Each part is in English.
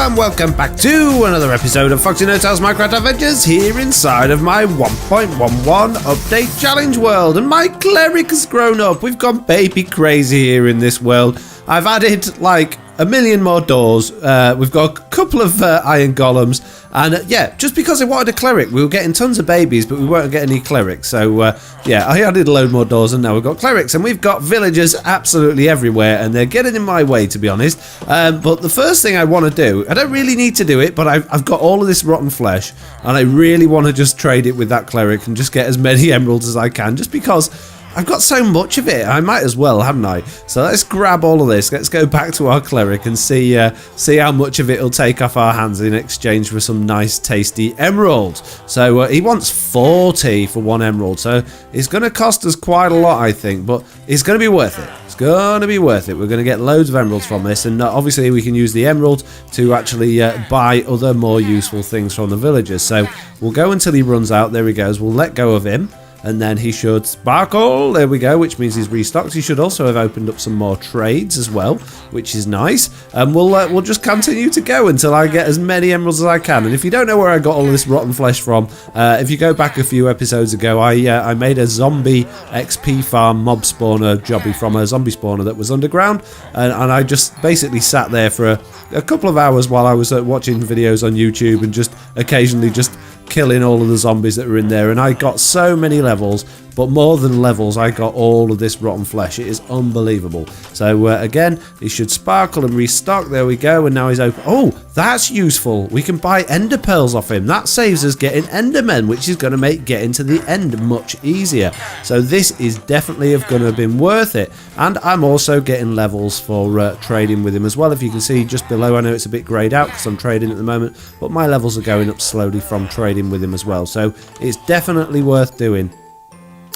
and welcome back to another episode of Foxy No-Tail's Minecraft Adventures here inside of my 1.11 update challenge world. And my cleric has grown up. We've gone baby crazy here in this world. I've added like a million more doors. We've got a couple of iron golems. And yeah, just because I wanted a cleric, we were getting tons of babies, but we weren't getting any clerics. So yeah, I added a load more doors and now we've got clerics. And we've got villagers absolutely everywhere and they're getting in my way, to be honest. But the first thing I want to do, I don't really need to do it, but I've got all of this rotten flesh and I really want to just trade it with that cleric and just get as many emeralds as I can, just because I've got so much of it. I might as well, haven't I? So let's grab all of this. Let's go back to our cleric and see how much of it will take off our hands in exchange for some nice, tasty emeralds. So he wants 40 for one emerald. So it's going to cost us quite a lot, I think, but it's going to be worth it. It's going to be worth it. We're going to get loads of emeralds from this, and obviously we can use the emerald to actually buy other more useful things from the villagers. So we'll go until he runs out. There he goes. We'll let go of him. And then he should sparkle, there we go, which means he's restocked. He should also have opened up some more trades as well, which is nice. And we'll just continue to go until I get as many emeralds as I can. And if you don't know where I got all of this rotten flesh from, if you go back a few episodes ago, I made a zombie XP farm mob spawner jobby from a zombie spawner that was underground. And I just basically sat there for a couple of hours while I was watching videos on YouTube and just occasionally just killing all of the zombies that were in there, and I got so many levels, but more than levels, I got all of this rotten flesh. It is unbelievable. So again, he should sparkle and restock. There we go, and now he's open. Oh, that's useful. We can buy ender pearls off him. That saves us getting endermen, which is going to make getting to the end much easier. So this is definitely going to have been worth it. And I'm also getting levels for trading with him as well. If you can see just below, I know it's a bit greyed out because I'm trading at the moment, but my levels are going up slowly from trading with him as well. So it's definitely worth doing.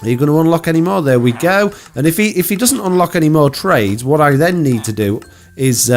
Are you going to unlock any more? There we go. And if he doesn't unlock any more trades, what I then need to do is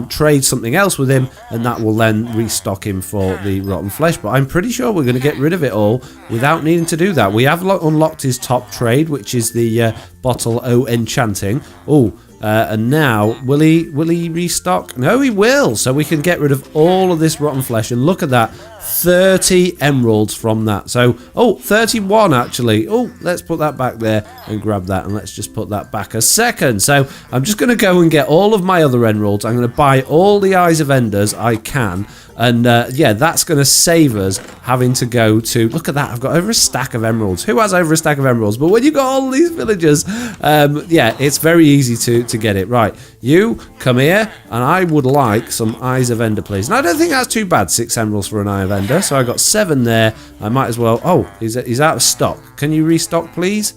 trade something else with him, and that will then restock him for the rotten flesh. But I'm pretty sure we're going to get rid of it all without needing to do that. We have unlocked his top trade, which is the bottle O enchanting. Oh, and now will he restock? No, he will. So we can get rid of all of this rotten flesh, and look at that, 30 emeralds from that. So 31 actually. Oh, let's put that back there and grab that, and let's just put that back a second. So I'm just going to go and get all of my other emeralds. I'm going to buy all the eyes of enders I can. And yeah, that's going to save us having to go to... Look at that, I've got over a stack of emeralds. Who has over a stack of emeralds? But when you've got all these villagers, yeah, it's very easy to get it. Right, you come here, and I would like some eyes of ender, please. And I don't think that's too bad, 6 emeralds for an eye of ender. So I got 7 there. I might as well... Oh, he's out of stock. Can you restock, please?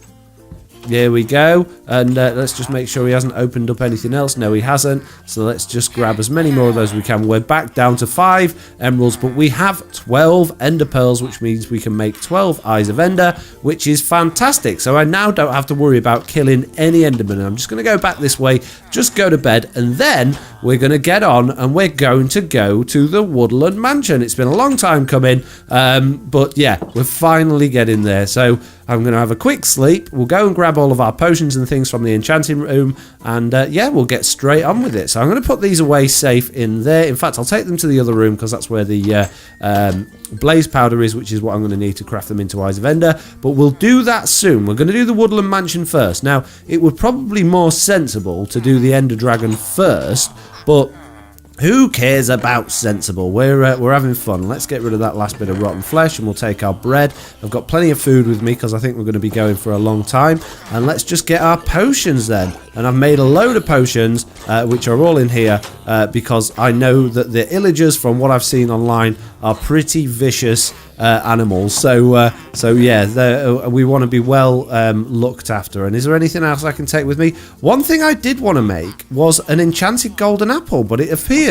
There we go, and let's just make sure he hasn't opened up anything else. No, he hasn't, so let's just grab as many more of those as we can. We're back down to 5 emeralds, but we have 12 ender pearls, which means we can make 12 eyes of ender, which is fantastic. So I now don't have to worry about killing any endermen. I'm just going to go back this way, just go to bed, and then we're going to get on and we're going to go to the Woodland Mansion. It's been a long time coming, but yeah, we're finally getting there. So I'm going to have a quick sleep. We'll go and grab all of our potions and things from the enchanting room, and yeah, we'll get straight on with it. So I'm going to put these away safe in there. In fact, I'll take them to the other room because that's where the blaze powder is, which is what I'm going to need to craft them into eyes of ender. But we'll do that soon. We're going to do the Woodland Mansion first. Now, it would probably be more sensible to do the ender dragon first, but who cares about sensible? We're having fun. Let's get rid of that last bit of rotten flesh, and we'll take our bread. I've got plenty of food with me because I think we're going to be going for a long time. And let's just get our potions then. And I've made a load of potions, which are all in here, because I know that the Illagers, from what I've seen online, are pretty vicious animals. So yeah, we want to be well looked after. And is there anything else I can take with me? One thing I did want to make was an enchanted golden apple, but it appears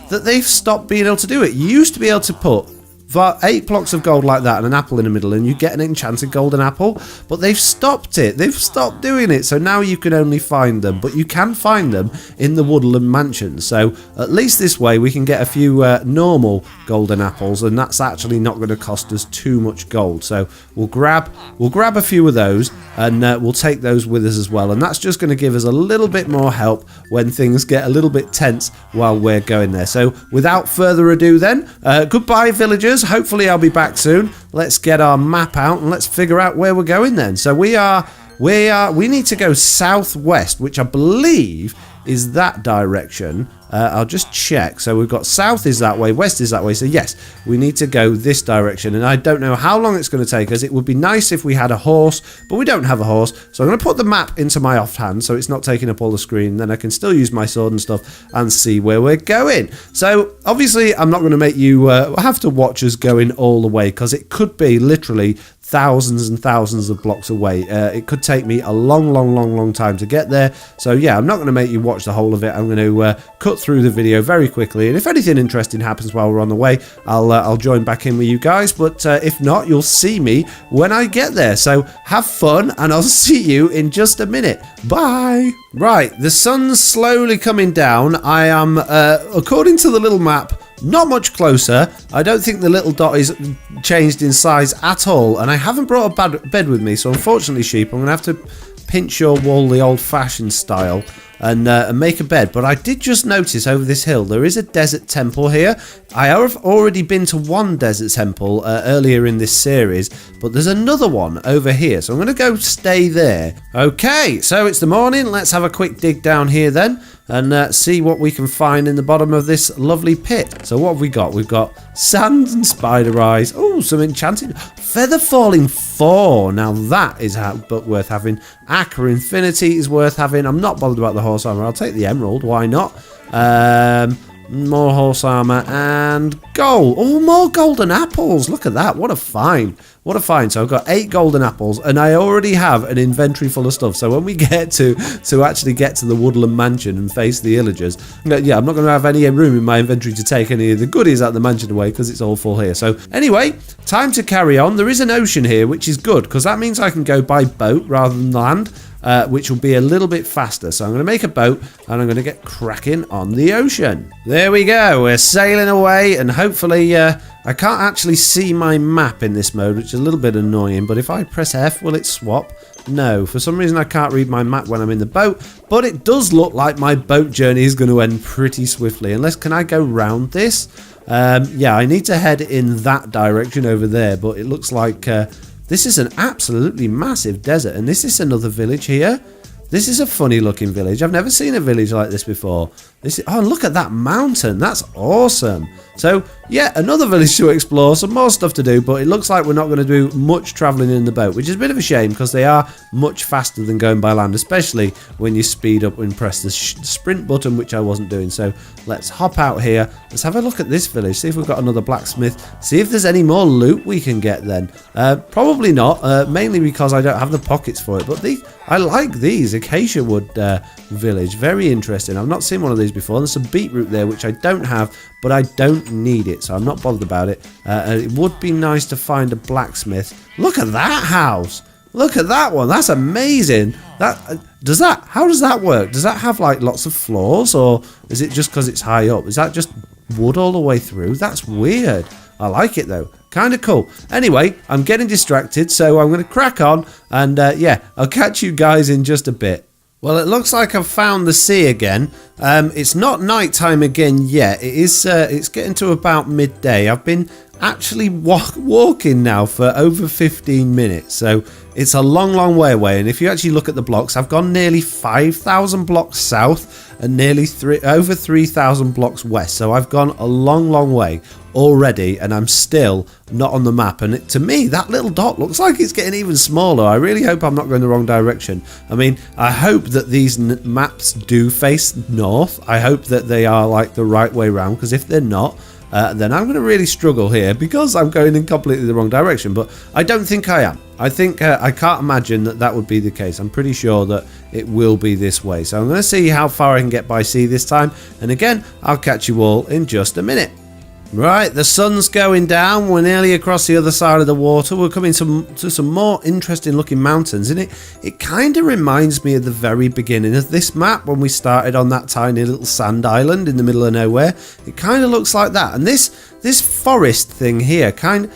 that they've stopped being able to do it. You used to be able to put 8 blocks of gold like that and an apple in the middle, and you get an enchanted golden apple. But they've stopped it. They've stopped doing it. So now you can only find them, but you can find them in the Woodland Mansion. So at least this way we can get a few normal golden apples, and that's actually not going to cost us too much gold. So we'll grab a few of those, and we'll take those with us as well. And that's just going to give us a little bit more help when things get a little bit tense while we're going there. So without further ado then, goodbye villagers. Hopefully I'll be back soon. Let's get our map out and let's figure out where we're going then. So we need to go southwest, which I believe is that direction. I'll just check. So we've got south is that way, west is that way. So yes, we need to go this direction, and I don't know how long it's going to take us. It would be nice if we had a horse, but we don't have a horse. So I'm going to put the map into my offhand so it's not taking up all the screen. Then I can still use my sword and stuff and see where we're going. So obviously I'm not going to make you have to watch us going all the way, because it could be literally thousands and thousands of blocks away. It could take me a long time to get there. So yeah, I'm not going to make you watch the whole of it. I'm going to cut through the video very quickly, and if anything interesting happens while we're on the way, I'll join back in with you guys. But if not, you'll see me when I get there. So have fun, and I'll see you in just a minute. Bye. Right, the sun's slowly coming down. I am, according to the little map, not much closer. I don't think the little dot is changed in size at all, and I haven't brought a bed with me, so unfortunately, sheep, I'm going to have to pinch your wall the old-fashioned style and make a bed. But I did just notice over this hill there is a desert temple here. I have already been to one desert temple earlier in this series, but there's another one over here, so I'm going to go stay there. Okay, so it's the morning. Let's have a quick dig down here then, and see what we can find in the bottom of this lovely pit. So what have we got? We've got sand and spider eyes. Oh, some enchanted feather falling 4. Now that is worth having. Aqua Infinity is worth having. I'm not bothered about the horse armor. I'll take the emerald. Why not? More horse armor and gold. Oh, more golden apples. Look at that. What a find. What a find. So I've got 8 golden apples, and I already have an inventory full of stuff. So when we get to actually get to the Woodland Mansion and face the Illagers, yeah, I'm not going to have any room in my inventory to take any of the goodies at the mansion away, because it's all full here. So anyway, time to carry on. There is an ocean here, which is good, because that means I can go by boat rather than land. Which will be a little bit faster. So I'm going to make a boat, and I'm going to get cracking on the ocean. There we go. We're sailing away, and hopefully I can't actually see my map in this mode, which is a little bit annoying. But if I press F, will it swap? No. For some reason I can't read my map when I'm in the boat, but it does look like my boat journey is going to end pretty swiftly. Unless, can I go round this? Yeah, I need to head in that direction over there, but it looks like this is an absolutely massive desert, and this is another village here. This is a funny looking village. I've never seen a village like this before. Oh, look at that mountain. That's awesome. So, yeah, another village to explore. Some more stuff to do, but it looks like we're not going to do much travelling in the boat, which is a bit of a shame, because they are much faster than going by land, especially when you speed up and press the sprint button, which I wasn't doing. So let's hop out here. Let's have a look at this village, see if we've got another blacksmith, see if there's any more loot we can get then. Probably not, mainly because I don't have the pockets for it, but I like these acacia wood village. Very interesting. I've not seen one of these before. There's some beetroot there, which I don't have, but I don't need it, so I'm not bothered about it. It would be nice to find a blacksmith. Look at that house. Look at that one. That's amazing. How does that work? Does that have like lots of floors, or is it just because it's high up? Is that just wood all the way through? That's weird. I like it though. Kind of cool. Anyway, I'm getting distracted, so I'm going to crack on, and yeah, I'll catch you guys in just a bit. Well, it looks like I've found the sea again. It's not night time again yet. It's getting to about midday. I've been actually walking now for over 15 minutes, so it's a long way away. And if you actually look at the blocks, I've gone nearly 5,000 blocks south and nearly over 3,000 blocks west. So I've gone a long way already, and I'm still not on the map. And to me, that little dot looks like it's getting even smaller. I really hope I'm not going the wrong direction. I mean, I hope that these maps do face north. I hope that they are like the right way round, because if they're not, then I'm going to really struggle here, because I'm going in completely the wrong direction. But I don't think I am. I think I can't imagine that would be the case. I'm pretty sure that it will be this way. So I'm going to see how far I can get by sea this time. And again, I'll catch you all in just a minute. Right, the sun's going down. We're nearly across the other side of the water. We're coming to some more interesting looking mountains, and it kind of reminds me of the very beginning of this map when we started on that tiny little sand island in the middle of nowhere. It kind of looks like that, and this forest thing here kind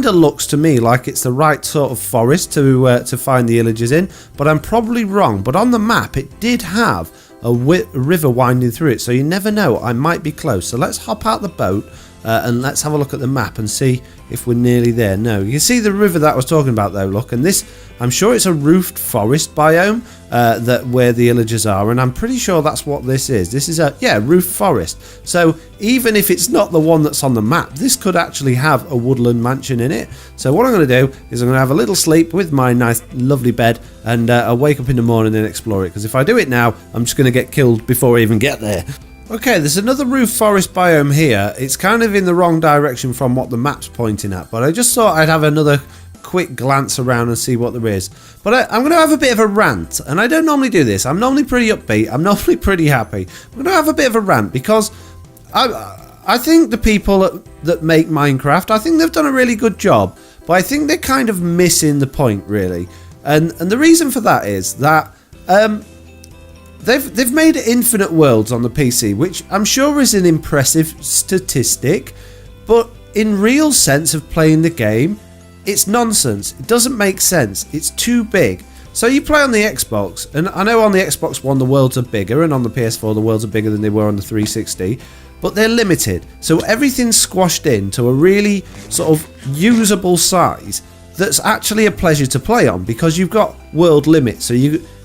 of looks to me like it's the right sort of forest to find the Illagers in, but I'm probably wrong. But on the map, it did have a river winding through it, so you never know. I might be close. So let's hop out the boat. And let's have a look at the map and see if we're nearly there. No, you see the river that I was talking about though, look, and this, I'm sure it's a roofed forest biome that where the Illagers are, and I'm pretty sure that's what this is. This is a, roofed forest. So even if it's not the one that's on the map, this could actually have a woodland mansion in it. So what I'm going to do is I'm going to have a little sleep with my nice lovely bed, and I'll wake up in the morning and explore it, because if I do it now, I'm just going to get killed before I even get there. Okay, there's another roof forest biome here. It's kind of in the wrong direction from what the map's pointing at, but I just thought I'd have another quick glance around and see what there is. But I'm going to have a bit of a rant, and I don't normally do this. I'm normally pretty upbeat. I'm normally pretty happy. I'm going to have a bit of a rant because I think the people that make Minecraft, I think they've done a really good job, but I think they're kind of missing the point, really. And the reason for that is that They've made infinite worlds on the PC, which I'm sure is an impressive statistic, but in real sense of playing the game, it's nonsense. It doesn't make sense. It's too big. So you play on the Xbox, and I know on the Xbox One the worlds are bigger, and on the PS4 the worlds are bigger than they were on the 360, but they're limited. So everything's squashed into a really sort of usable size that's actually a pleasure to play on, because you've got world limits, so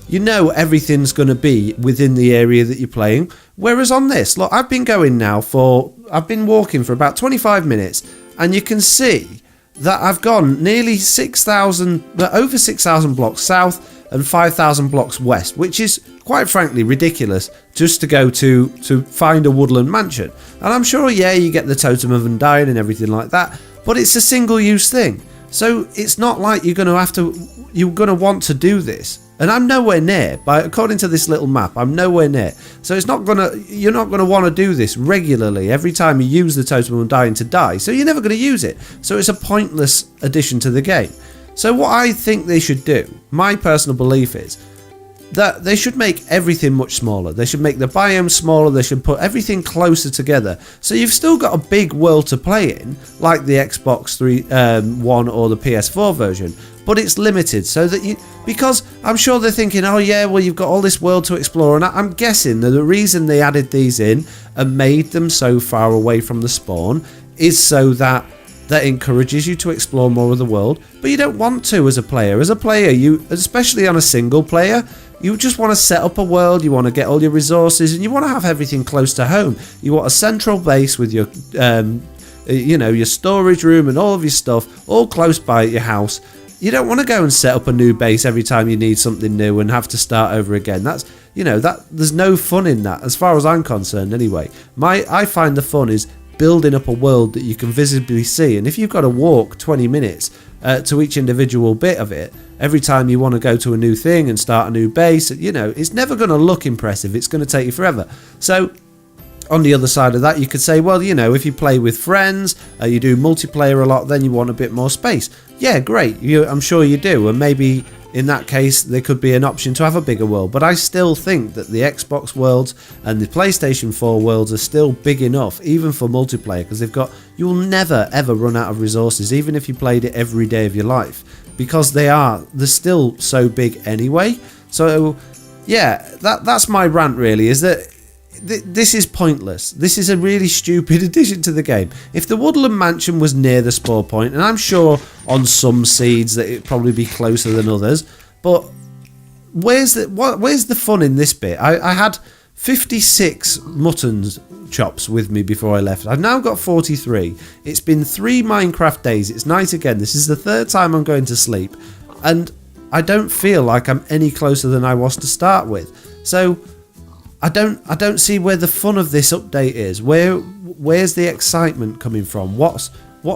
you know everything's going to be within the area that you're playing. Whereas on this, look, I've been walking for about 25 minutes, and you can see that I've gone nearly 6,000, over 6,000 blocks south and 5,000 blocks west, which is quite frankly ridiculous just to go to find a woodland mansion. And I'm sure, you get the Totem of Undying and everything like that, but it's a single use thing. So it's not like you're going to want to do this. And I'm nowhere near, according to this little map, I'm nowhere near. So you're not gonna want to do this regularly every time you use the Totem of Undying to die. So you're never going to use it. So it's a pointless addition to the game. So what I think they should do, my personal belief is, that they should make everything much smaller. They should make the biome smaller. They should put everything closer together. So you've still got a big world to play in, like the Xbox One or the PS4 version, but it's limited so that because I'm sure they're thinking, oh yeah, well you've got all this world to explore, and I'm guessing that the reason they added these in and made them so far away from the spawn is so that encourages you to explore more of the world, but you don't want to as a player. As a player, especially on a single player, you just want to set up a world, you want to get all your resources, and you want to have everything close to home. You want a central base with your, your storage room and all of your stuff all close by at your house. You don't want to go and set up a new base every time you need something new and have to start over again. There's no fun in that, as far as I'm concerned anyway. I find the fun is building up a world that you can visibly see, and if you've got to walk 20 minutes to each individual bit of it every time you want to go to a new thing and start a new base, it's never going to look impressive. It's going to take you forever. So on the other side of that, you could say, well, if you play with friends, you do multiplayer a lot, then you want a bit more space. Yeah, great. I'm sure you do, and maybe in that case there could be an option to have a bigger world, but I still think that the Xbox worlds and the PlayStation 4 worlds are still big enough, even for multiplayer, because you'll never ever run out of resources, even if you played it every day of your life, because they're still so big anyway. So yeah, that's my rant really, is that this is pointless. This is a really stupid addition to the game. If the Woodland Mansion was near the spawn point, and I'm sure on some seeds that it'd probably be closer than others, but where's the fun in this bit? I had 56 mutton's chops with me before I left. I've now got 43. It's been 3 Minecraft days. It's night again. This is the 3rd time I'm going to sleep, and I don't feel like I'm any closer than I was to start with. So I don't see where the fun of this update is. Where's the excitement coming from? What's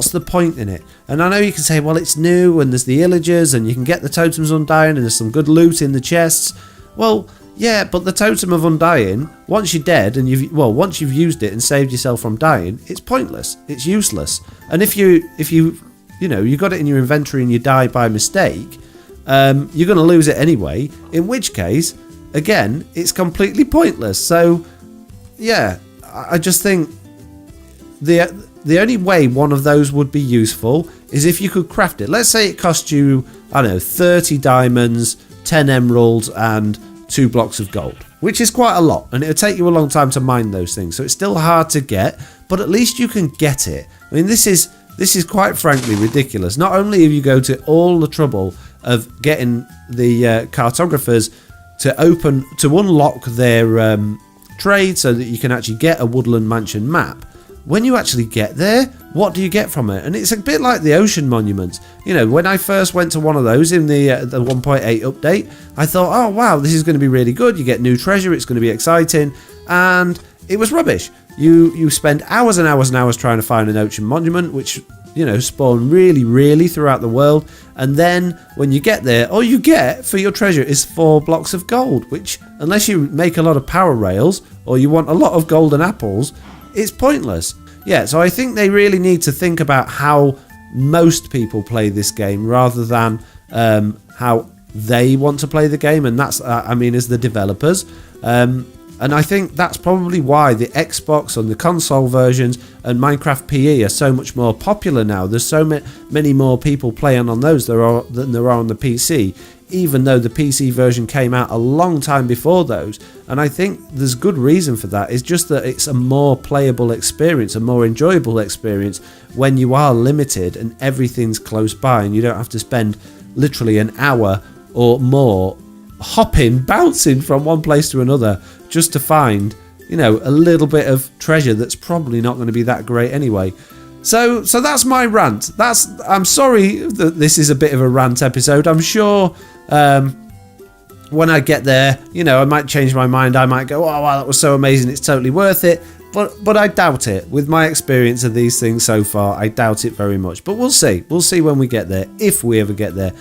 the point in it? And I know you can say, well, it's new and there's the Illagers and you can get the Totems Undying and there's some good loot in the chests. Well, Yeah, but the totem of undying, once you're dead and once you've used it and saved yourself from dying, it's pointless. It's useless. And if you got it in your inventory and you die by mistake, you're going to lose it anyway. In which case, again, it's completely pointless. So, yeah, I just think the only way one of those would be useful is if you could craft it. Let's say it cost you, 30 diamonds, 10 emeralds, and 2 blocks of gold, which is quite a lot, and it'll take you a long time to mine those things, so it's still hard to get, but at least you can get it. I mean, this is quite frankly ridiculous. Not only have you go to all the trouble of getting the cartographers to unlock their trade so that you can actually get a Woodland Mansion map, when you actually get there, what do you get from it? And it's a bit like the ocean monuments. When I first went to one of those in the 1.8 update, I thought, oh wow, this is going to be really good. You get new treasure, it's going to be exciting, and it was rubbish. You spend hours and hours and hours trying to find an ocean monument, which spawn really throughout the world, and then when you get there, all you get for your treasure is 4 blocks of gold, which, unless you make a lot of power rails or you want a lot of golden apples, it's pointless. Yeah, so I think they really need to think about how most people play this game rather than how they want to play the game, and that's as the developers. And I think that's probably why the Xbox and the console versions and Minecraft PE are so much more popular now. There's so many more people playing on those than there are on the PC, even though the PC version came out a long time before those. And I think there's good reason for that. It's just that it's a more playable experience, a more enjoyable experience when you are limited and everything's close by and you don't have to spend literally an hour or more bouncing from one place to another just to find, a little bit of treasure that's probably not going to be that great anyway. So that's my rant. I'm sorry that this is a bit of a rant episode. I'm sure when I get there, I might change my mind. I might go, oh wow, that was so amazing, it's totally worth it. But I doubt it. With my experience of these things so far, I doubt it very much. But we'll see. We'll see when we get there, if we ever get there.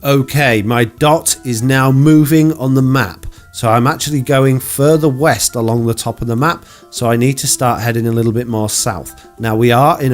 Okay, my dot is now moving on the map. So I'm actually going further west along the top of the map. So I need to start heading a little bit more south. Now we are in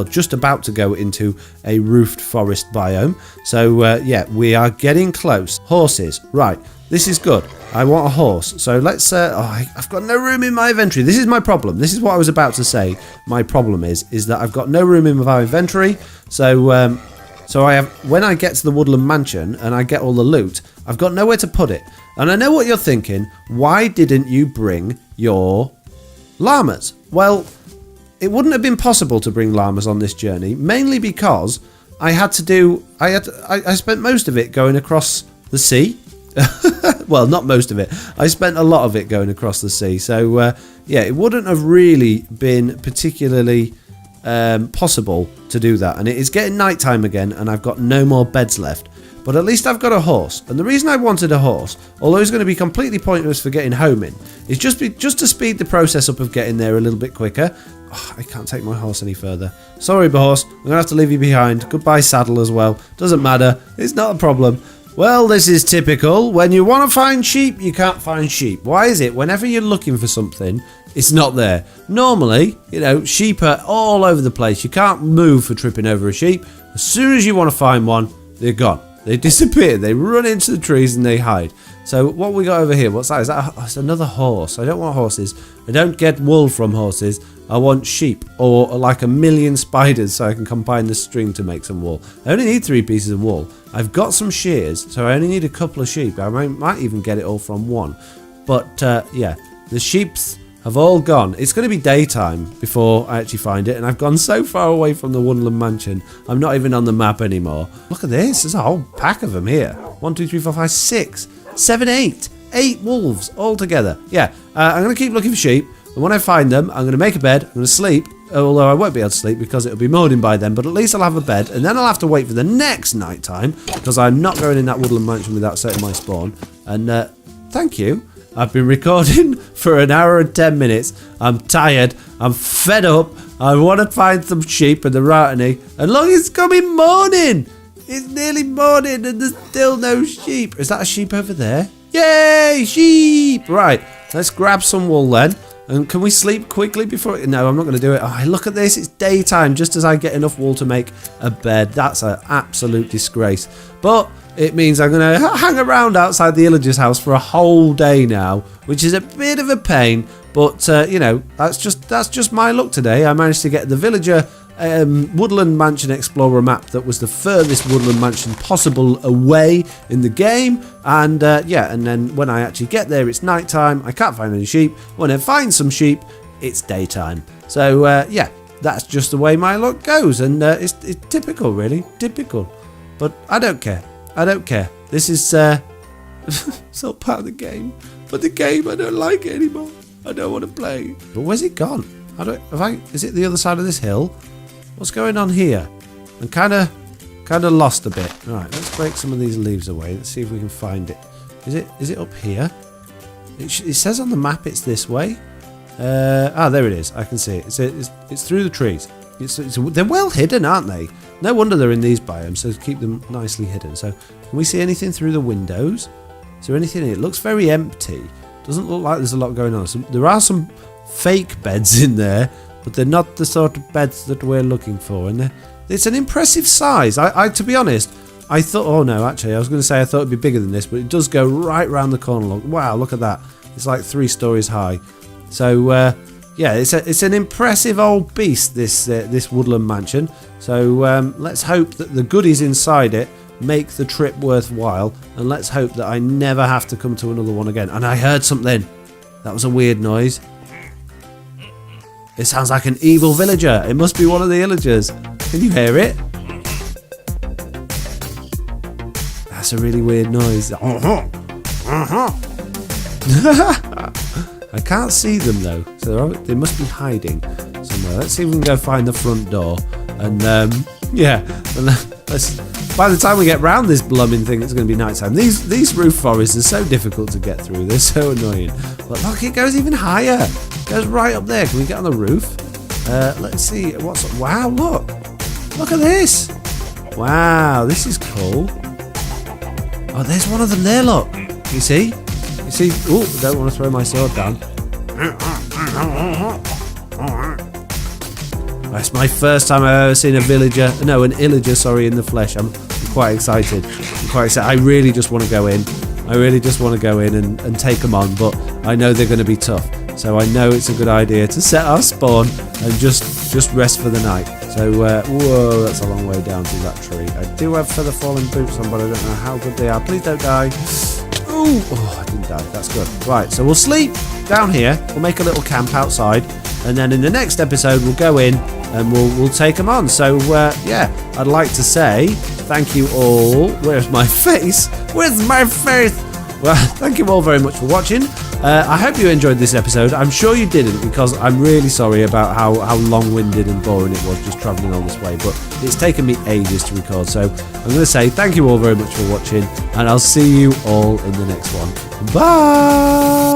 just about to go into a roofed forest biome. So yeah, we are getting close. Horses, right. This is good. I want a horse. So let's, I've got no room in my inventory. This is my problem. This is what I was about to say. My problem is that I've got no room in my inventory. So I have, when I get to the Woodland Mansion and I get all the loot, I've got nowhere to put it. And I know what you're thinking. Why didn't you bring your llamas? Well, it wouldn't have been possible to bring llamas on this journey, mainly because I spent most of it going across the sea. Well, not most of it. I spent a lot of it going across the sea. So, yeah, it wouldn't have really been particularly possible to do that. And it is getting nighttime again, and I've got no more beds left. But at least I've got a horse. And the reason I wanted a horse, although it's going to be completely pointless for getting home in, is just to speed the process up of getting there a little bit quicker. Oh, I can't take my horse any further. Sorry, horse. I'm going to have to leave you behind. Goodbye, saddle as well. Doesn't matter. It's not a problem. Well, this is typical. When you want to find sheep, you can't find sheep. Why is it whenever you're looking for something, it's not there? Normally, sheep are all over the place. You can't move for tripping over a sheep. As soon as you want to find one, they're gone. They disappear. They run into the trees and they hide. So what we got over here? What's that? It's another horse. I don't want horses. I don't get wool from horses. I want sheep, or like 1,000,000 spiders so I can combine the string to make some wool. I only need 3 pieces of wool. I've got some shears, so I only need a couple of sheep. I might even get it all from one. But yeah, the sheeps have all gone. It's going to be daytime before I actually find it, and I've gone so far away from the Woodland Mansion, I'm not even on the map anymore. Look at this. There's a whole pack of them here. 1, 2, 3, 4, 5, 6, 7, 8. 8 wolves all together. Yeah, I'm going to keep looking for sheep. And when I find them, I'm going to make a bed, I'm going to sleep, although I won't be able to sleep because it'll be morning by then, but at least I'll have a bed, and then I'll have to wait for the next night time, because I'm not going in that Woodland Mansion without setting my spawn. And thank you. I've been recording for 1 hour and 10 minutes. I'm tired. I'm fed up. I want to find some sheep, and there aren't any. And look, it's coming morning. It's nearly morning, and there's still no sheep. Is that a sheep over there? Yay, sheep! Right, let's grab some wool then. And can we sleep quickly before... No, I'm not going to do it. Oh, look at this. It's daytime just as I get enough wool to make a bed. That's an absolute disgrace. But it means I'm going to hang around outside the Illagers' house for a whole day now, which is a bit of a pain. But, you know, that's just my luck today. I managed to get the villager Woodland Mansion Explorer Map that was the furthest Woodland Mansion possible away in the game. And, yeah, and then when I actually get there, it's nighttime. I can't find any sheep. When I find some sheep, it's daytime. So, yeah, that's just the way my luck goes. And it's typical, really. Typical. But I don't care. I don't care. This is still part of the game. But the game, I don't like it anymore. I don't want to play. But where's it gone? Is it the other side of this hill? What's going on here? I'm kind of lost a bit. Right, let's break some of these leaves away. Let's see if we can find it. Is it up here? It says on the map it's this way. There it is. I can see it. It's through the trees. They're well hidden, aren't they? No wonder they're in these biomes, so keep them nicely hidden. So, can we see anything through the windows? Is there anything in it? It looks very empty. Doesn't look like there's a lot going on. There are some fake beds in there, but they're not the sort of beds that we're looking for. And it's an impressive size. To be honest, I thought... Oh, no, actually, I was going to say I thought it'd be bigger than this, but it does go right round the corner. Look, wow, look at that. It's like 3 stories high. So, yeah, it's an impressive old beast, this Woodland Mansion. So, let's hope that the goodies inside it make the trip worthwhile, and let's hope that I never have to come to another one again. And I heard something. That was a weird noise. It sounds like an evil villager. It must be one of the Illagers. Can you hear it? That's a really weird noise. I can't see them though, so they must be hiding somewhere. Let's see if we can go find the front door. And yeah, by the time we get round this blooming thing, it's going to be nighttime. These roof forests are so difficult to get through. They're so annoying. But look, it goes even higher. It goes right up there. Can we get on the roof? Let's see. Wow, look. Look at this. Wow, this is cool. Oh, there's one of them there, look. You see? Oh, don't want to throw my sword down. That's my first time I've ever seen an Illager, sorry, in the flesh. I'm quite excited. I really just want to go in. And take them on, but I know they're going to be tough. So I know it's a good idea to set our spawn and just rest for the night. So, whoa, that's a long way down to that tree. I do have feather falling boots on, but I don't know how good they are. Please don't die. Ooh, oh, I didn't die. That's good. Right, so we'll sleep down here. We'll make a little camp outside. And then in the next episode, we'll go in and we'll take them on. So, yeah, I'd like to say thank you all. Where's my face? Where's my face? Well, thank you all very much for watching. I hope you enjoyed this episode. I'm sure you didn't, because I'm really sorry about how long-winded and boring it was just travelling all this way. But it's taken me ages to record. So I'm going to say thank you all very much for watching. And I'll see you all in the next one. Bye!